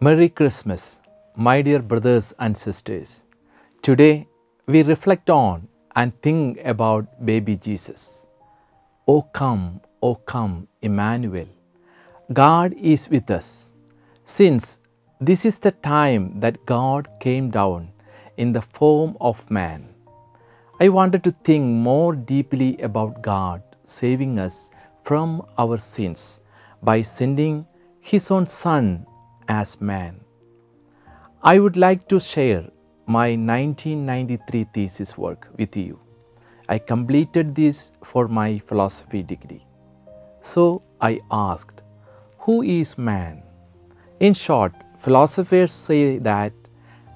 Merry Christmas, my dear brothers and sisters. Today we reflect on and think about baby Jesus. O come, Emmanuel. God is with us. Since this is the time that God came down in the form of man, I wanted to think more deeply about God saving us from our sins by sending His own Son as man. I would like to share my 1993 thesis work with you. I completed this for my philosophy degree. So I asked, who is man? In short, philosophers say that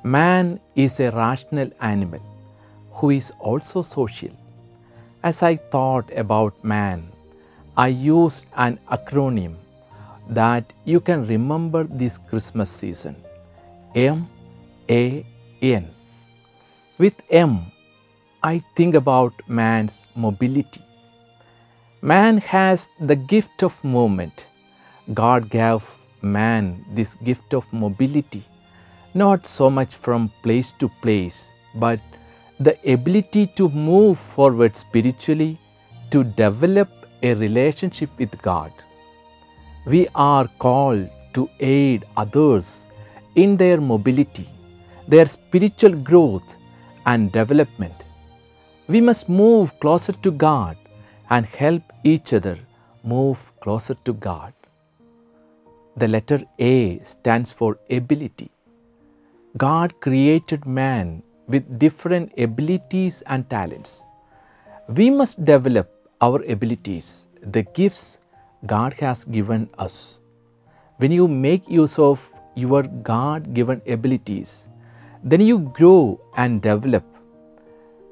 man is a rational animal who is also social. As I thought about man, I used an acronym that you can remember this Christmas season, MAN. With M, I think about man's mobility. Man has the gift of movement. God gave man this gift of mobility, not so much from place to place, but the ability to move forward spiritually, to develop a relationship with God. We are called to aid others in their mobility, their spiritual growth and development. We must move closer to God and help each other move closer to God. The letter A stands for ability. God created man with different abilities and talents. We must develop our abilities, the gifts God has given us. When you make use of your God-given abilities, then you grow and develop.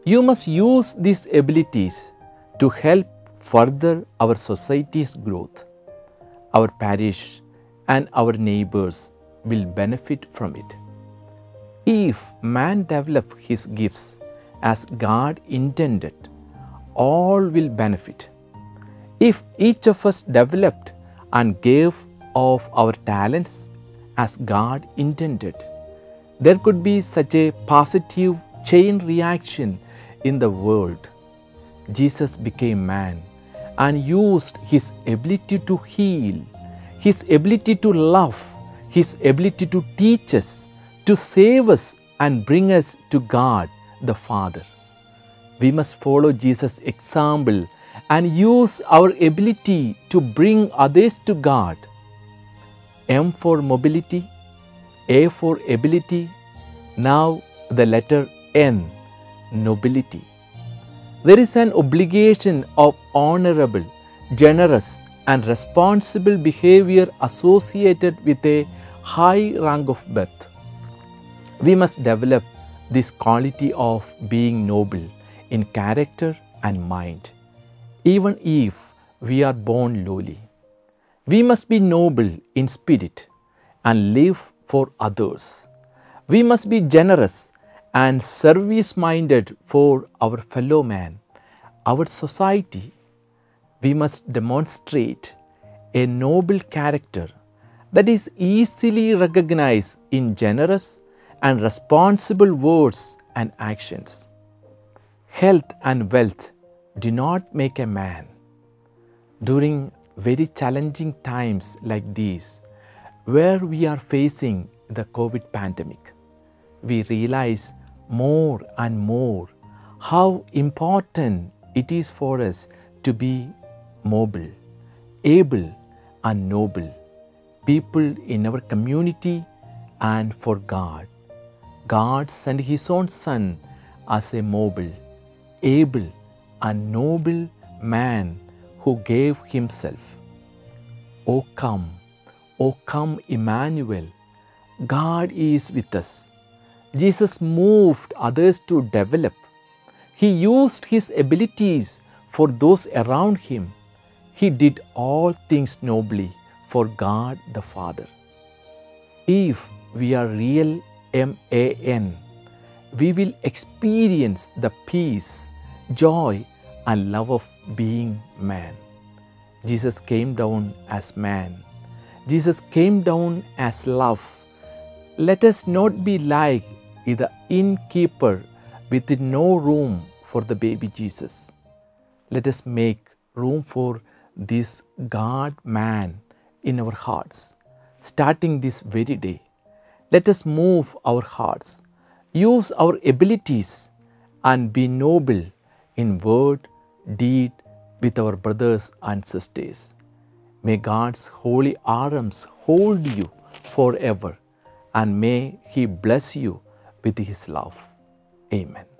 You must use these abilities to help further our society's growth. Our parish and our neighbors will benefit from it. If man develops his gifts as God intended, all will benefit. If each of us developed and gave of our talents as God intended, there could be such a positive chain reaction in the world. Jesus became man and used his ability to heal, his ability to love, his ability to teach us, to save us and bring us to God the Father. We must follow Jesus' example and use our ability to bring others to God. M for mobility, A for ability, now the letter N, nobility. There is an obligation of honorable, generous and responsible behavior associated with a high rank of birth. We must develop this quality of being noble in character and mind, even if we are born lowly. We must be noble in spirit and live for others. We must be generous and service-minded for our fellow man, our society. We must demonstrate a noble character that is easily recognized in generous and responsible words and actions. Health and wealth do not make a man. During very challenging times like these, where we are facing the COVID pandemic, we realize more and more how important it is for us to be mobile, able and noble, people in our community and for God. God sent His own Son as a mobile, able and noble man who gave Himself. O come, Emmanuel. God is with us. Jesus moved others to develop. He used His abilities for those around Him. He did all things nobly for God the Father. If we are real MAN, we will experience the peace, joy and love of being man. Jesus came down as man. Jesus came down as love. Let us not be like the innkeeper with no room for the baby Jesus. Let us make room for this God man in our hearts, starting this very day. Let us move our hearts, use our abilities, and be noble in word, deed with our brothers and sisters. May God's holy arms hold you forever, and may He bless you with His love. Amen.